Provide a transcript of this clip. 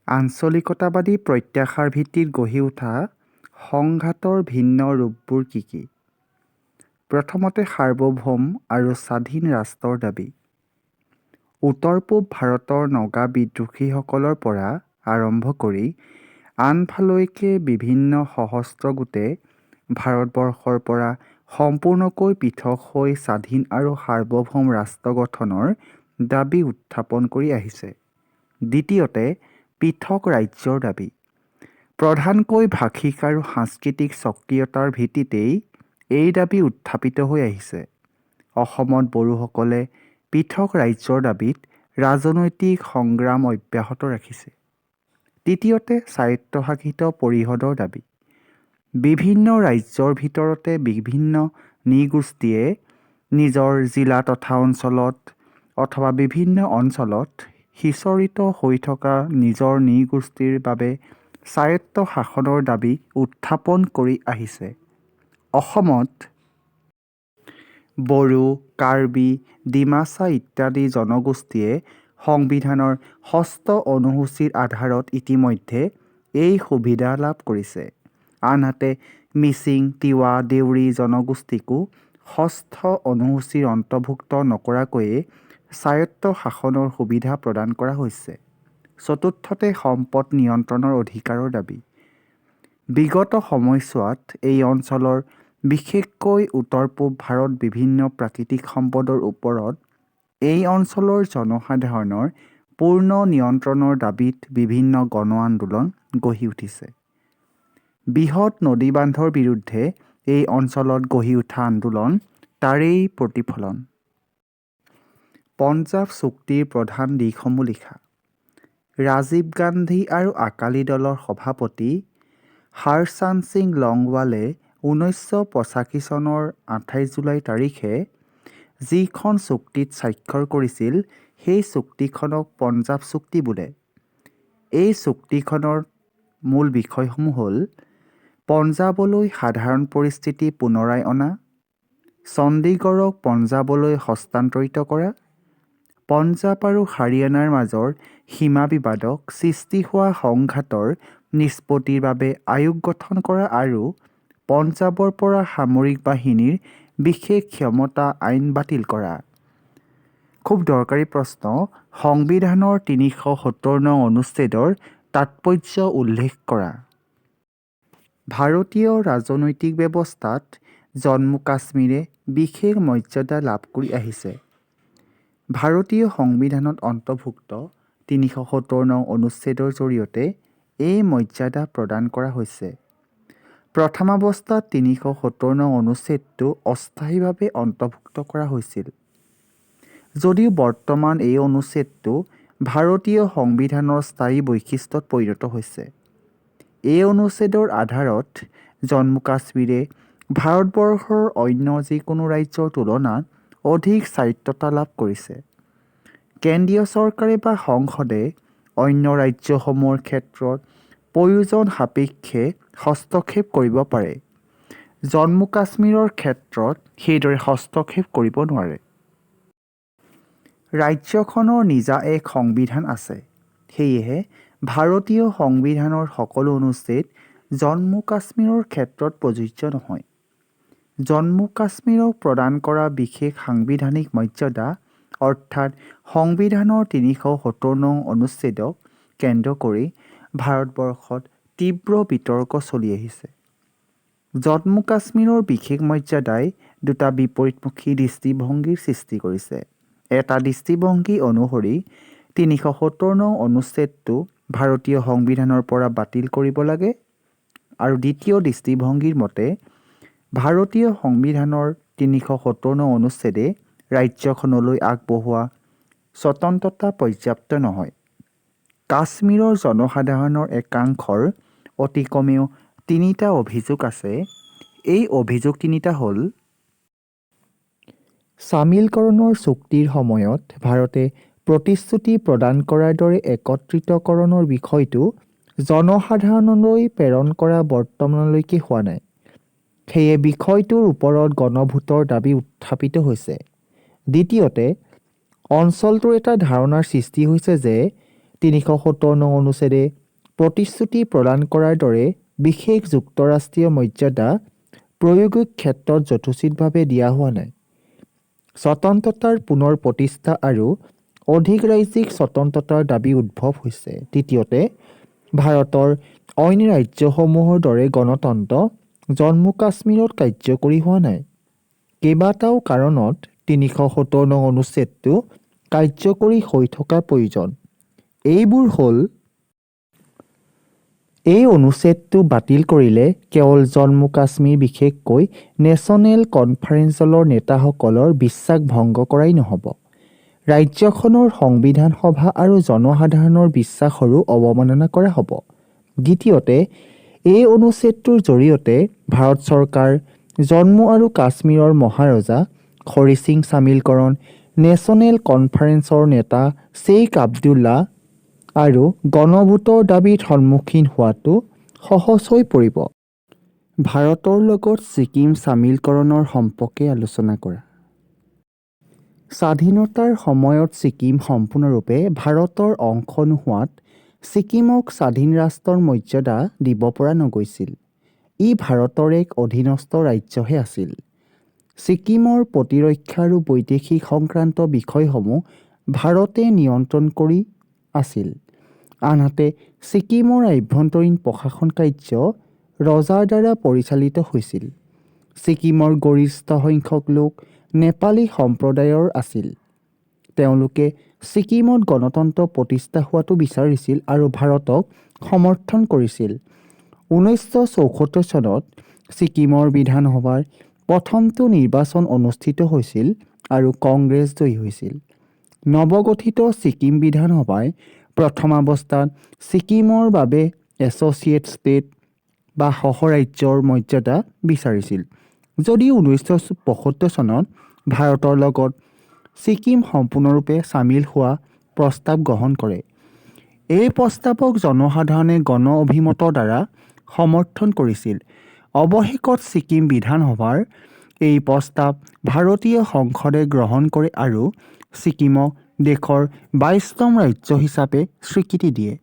আঞ্চলিকতাবাদী প্ৰত্যাশাৰ ভিত্তিত গঢ়ি উঠা সংঘাতৰ ভিন্ন ৰূপবোৰ কি কি? প্ৰথমতে সাৰ্বভৌম আৰু স্বাধীন ৰাষ্ট্ৰৰ দাবী। উত্তৰ-পূব ভাৰতৰ নগা বিদ্ৰোহীসকলৰ পৰা আৰম্ভ কৰি আনফালৈকে বিভিন্ন সশস্ত্ৰ গোটে ভাৰতবৰ্ষৰ পৰা সম্পূৰ্ণকৈ পৃথক হৈ স্বাধীন আৰু সাৰ্বভৌম ৰাষ্ট্ৰ গঠনৰ দাবী উত্থাপন কৰি আহিছে। দ্বিতীয়তে পৃথক ৰাজ্যৰ দাবী। প্ৰধানকৈ ভাষিক আৰু সাংস্কৃতিক স্বকীয়তাৰ ভিত্তিতেই এই দাবী উত্থাপিত হৈ আহিছে। অসমত বড়োসকলে পৃথক ৰাজ্যৰ দাবীত ৰাজনৈতিক সংগ্ৰাম অব্যাহত ৰাখিছে। তৃতীয়তে স্বায়ত্তশাসিত পৰিষদৰ দাবী। বিভিন্ন ৰাজ্যৰ ভিতৰতে বিভিন্ন নৃগোষ্ঠীয়ে নিজৰ জিলা তথা অঞ্চলত অথবা বিভিন্ন অঞ্চলত সিঁচৰিত হৈ থকা নিজৰ নৃগোষ্ঠীৰ বাবে স্বায়ত্ত শাসনৰ দাবী উত্থাপন কৰি আহিছে। অসমত বড়ো, কাৰ্বি, ডিমাচা ইত্যাদি জনগোষ্ঠীয়ে সংবিধানৰ ৬ষ্ঠ অনুসূচীৰ আধাৰত ইতিমধ্যে এই সুবিধা লাভ কৰিছে। আনহাতে মিচিং, তিৱা, দেউৰী জনগোষ্ঠীকো ৬ষ্ঠ অনুসূচীৰ অন্তৰ্ভুক্ত নকৰাকৈয়ে স্বায়ত্ত শাসনৰ সুবিধা প্ৰদান কৰা হৈছে। চতুৰ্থতে সম্পদ নিয়ন্ত্ৰণৰ অধিকাৰৰ দাবী। বিগত সময়ছোৱাত এই অঞ্চলৰ বিশেষকৈ উত্তৰ-পূব ভাৰত বিভিন্ন প্ৰাকৃতিক সম্পদৰ ওপৰত এই অঞ্চলৰ জনসাধাৰণৰ পূৰ্ণ নিয়ন্ত্ৰণৰ দাবীত বিভিন্ন গণ আন্দোলন গঢ়ি উঠিছে। বৃহৎ নদীবান্ধৰ বিৰুদ্ধে এই অঞ্চলত গঢ়ি উঠা আন্দোলন তাৰেই প্ৰতিফলন। পঞ্জাৱ চুক্তিৰ প্ৰধান দিশসমূহ লিখা। ৰাজীৱ গান্ধী আৰু আকালী দলৰ সভাপতি হৰচন্দ সিং লংৱালে ১৯৮৫ চনৰ ২৮ জুলাই তাৰিখে যিখন চুক্তিত স্বাক্ষৰ কৰিছিল সেই চুক্তিখনক পঞ্জাৱ চুক্তি বোলে। এই চুক্তিখনৰ মূল বিষয়সমূহ হ'ল পঞ্জাৱলৈ সাধাৰণ পৰিস্থিতি পুনৰাই অনা, চণ্ডীগড়ক পঞ্জাৱলৈ হস্তান্তৰিত কৰা, পঞ্জাৱ আৰু হাৰিয়ানাৰ মাজৰ সীমা বিবাদক সৃষ্টি হোৱা সংঘাতৰ নিষ্পত্তিৰ বাবে আয়োগ গঠন কৰা আৰু পঞ্জাৱৰ পৰা সামৰিক বাহিনীৰ বিশেষ ক্ষমতা আইন বাতিল কৰা। খুব দৰকাৰী প্ৰশ্ন, সংবিধানৰ ৩৭০ নং অনুচ্ছেদৰ তাৎপৰ্য উল্লেখ কৰা। ভাৰতীয় ৰাজনৈতিক ব্যৱস্থাত জম্মু কাশ্মীৰে বিশেষ মৰ্যাদা লাভ কৰি আহিছে। ভাৰতীয় সংবিধানত অন্তৰ্ভুক্ত ৩৭০ নং অনুচ্ছেদৰ জৰিয়তে এই মৰ্যাদা প্ৰদান কৰা হৈছে। প্ৰথমাৱস্থাত ৩৭০ নং অনুচ্ছেদটো অস্থায়ীভাৱে অন্তৰ্ভুক্ত কৰা হৈছিল। যদিও বৰ্তমান এই অনুচ্ছেদটো ভাৰতীয় সংবিধানৰ স্থায়ী বৈশিষ্ট্যত পৰিণত হৈছে। এই অনুচ্ছেদৰ আধাৰত জম্মু কাশ্মীৰে ভাৰতবৰ্ষৰ অন্য যিকোনো ৰাজ্যৰ তুলনাত অধিক স্বায়ত্ততা লাভ কৰিছে। কেন্দ্ৰীয় চৰকাৰে বা সংসদে অন্য ৰাজ্যসমূহৰ ক্ষেত্ৰত প্ৰয়োজন সাপেক্ষে হস্তক্ষেপ কৰিব পাৰে। জম্মু কাশ্মীৰৰ ক্ষেত্ৰত সেইদৰে হস্তক্ষেপ কৰিব নোৱাৰে। ৰাজ্যখনৰ নিজা এক সংবিধান আছে। সেয়েহে ভাৰতীয় সংবিধানৰ সকলো অনুচ্ছেদ জম্মু কাশ্মীৰৰ ক্ষেত্ৰত প্ৰযোজ্য নহয়। জম্মু কাশ্মীৰক প্ৰদান কৰা বিশেষ সাংবিধানিক মৰ্যাদা অৰ্থাৎ সংবিধানৰ ৩৭০ নং অনুচ্ছেদক কেন্দ্ৰ কৰি ভাৰতবৰ্ষত তীব্ৰ বিতৰ্ক চলি আহিছে। জম্মু কাশ্মীৰৰ বিশেষ মৰ্যাদাই দুটা বিপৰীতমুখী দৃষ্টিভংগীৰ সৃষ্টি কৰিছে। এটা দৃষ্টিভংগী অনুসৰি ৩৭০ নং অনুচ্ছেদটো ভাৰতীয় সংবিধানৰ পৰা বাতিল কৰিব লাগে আৰু দ্বিতীয় দৃষ্টিভংগীৰ মতে ভাৰতীয় সংবিধানৰ ৩৭০ নং অনুচ্ছেদে ৰাজ্যখনলৈ আগবঢ়োৱা স্বতন্ত্ৰতা পৰ্যাপ্ত নহয়। কাশ্মীৰৰ জনসাধাৰণৰ একাংশৰ অতি কমেও ৩টা অভিযোগ আছে। এই অভিযোগ ৩টা হ'ল: চামিলকৰণৰ চুক্তিৰ সময়ত ভাৰতে প্ৰতিশ্ৰুতি প্ৰদান কৰাৰ দৰে একত্ৰিতকৰণৰ বিষয়টো জনসাধাৰণলৈ প্ৰেৰণ কৰা বৰ্তমানলৈকে হোৱা নাই। সেয়ে বিষয়টোৰ ওপৰত গণভোটৰ দাবী উত্থাপিত হৈছে। দ্বিতীয়তে, অঞ্চলটোৰ এটা ধাৰণাৰ সৃষ্টি হৈছে যে 370 নং অনুচ্ছেদে প্ৰতিশ্ৰুতি প্ৰদান কৰাৰ দৰে বিশেষ যুক্তৰাষ্ট্ৰীয় মৰ্যাদা প্ৰয়োগিক ক্ষেত্ৰত যথোচিতভাৱে দিয়া হোৱা নাই। স্বতন্ত্ৰতাৰ পুনৰ প্ৰতিষ্ঠা আৰু অধিক ৰাজ্যিক স্বতন্ত্ৰতাৰ দাবী উদ্ভৱ হৈছে। তৃতীয়তে, ভাৰতৰ অইন ৰাজ্যসমূহৰ দৰে গণতন্ত্ৰ জম্মু কাশ্মীৰত কাৰ্যকৰী হোৱা নাই। কেইবাটাও কাৰণত 370 নং অনুচ্ছেদটো কাৰ্যকৰী হৈ থকা প্ৰয়োজন। এইবোৰ হ'ল: এই অনুচ্ছেদটো বাতিল কৰিলে কেৱল জম্মু কাশ্মীৰ বিশেষকৈ নেশ্যনেল কনফাৰেন্সৰ নেতাসকলৰ বিশ্বাস ভংগ কৰাই নহ'ব, ৰাজ্যখনৰ সংবিধান সভা আৰু জনসাধাৰণৰ বিশ্বাসৰো অৱমাননা কৰা হ'ব। দ্বিতীয়তে, এই অনুচ্ছেদটোৰ জৰিয়তে ভাৰত চৰকাৰ জম্মু আৰু কাশ্মীৰৰ মহাৰজা হৰি সিং চামিলকৰণ, নেশ্যনেল কনফাৰেন্সৰ নেতা শ্বেইখ আব্দুল্লাহ আৰু গণভোটৰ দাবীত সন্মুখীন হোৱাটো সহজ হৈ পৰিব। ভাৰতৰ লগত ছিকিম চামিলকৰণৰ সম্পৰ্কে আলোচনা কৰা। স্বাধীনতাৰ সময়ত ছিকিম সম্পূৰ্ণৰূপে ভাৰতৰ অংশ নোহোৱাত ছিকিমক স্বাধীন ৰাষ্ট্ৰৰ মৰ্যাদা দিব পৰা নগৈছিল। ই ভাৰতৰ এক অধীনস্থ ৰাজ্যহে আছিল। ছিকিমৰ প্ৰতিৰক্ষা আৰু বৈদেশিক সংক্ৰান্ত বিষয়সমূহ ভাৰতে নিয়ন্ত্ৰণ কৰি আছিল। আনহাতে ছিকিমৰ আভ্যন্তৰীণ প্ৰশাসন কাৰ্য ৰজাৰ দ্বাৰা পৰিচালিত হৈছিল। ছিকিমৰ গৰিষ্ঠ সংখ্যক লোক নেপালী সম্প্ৰদায়ৰ আছিল। তেওঁলোকে ছিকিমত গণতন্ত্ৰ প্ৰতিষ্ঠা হোৱাটো বিচাৰিছিল আৰু ভাৰতক সমৰ্থন কৰিছিল। 1974 চনত ছিকিমৰ বিধানসভাৰ প্ৰথমটো নিৰ্বাচন অনুষ্ঠিত হৈছিল আৰু কংগ্ৰেছ জয়ী হৈছিল। নৱগঠিত ছিকিম বিধানসভাই প্ৰথম অৱস্থাত ছিকিমৰ বাবে এছ'চিয়েট ষ্টেট বা সহ-ৰাজ্যৰ মৰ্যাদা বিচাৰিছিল, যদিও 1975 চনত ভাৰতৰ লগত ছিকিম সম্পূৰ্ণৰূপে চামিল হোৱা প্ৰস্তাৱ গ্ৰহণ কৰে। এই প্ৰস্তাৱক জনসাধাৰণে গণ অভিমতৰ দ্বাৰা সমৰ্থন কৰিছিল। অৱশেষত ছিকিম বিধানসভাৰ এই প্ৰস্তাৱ ভাৰতীয় সংসদে গ্ৰহণ কৰে আৰু ছিকিমক দেশৰ 22তম ৰাজ্য হিচাপে স্বীকৃতি দিয়ে।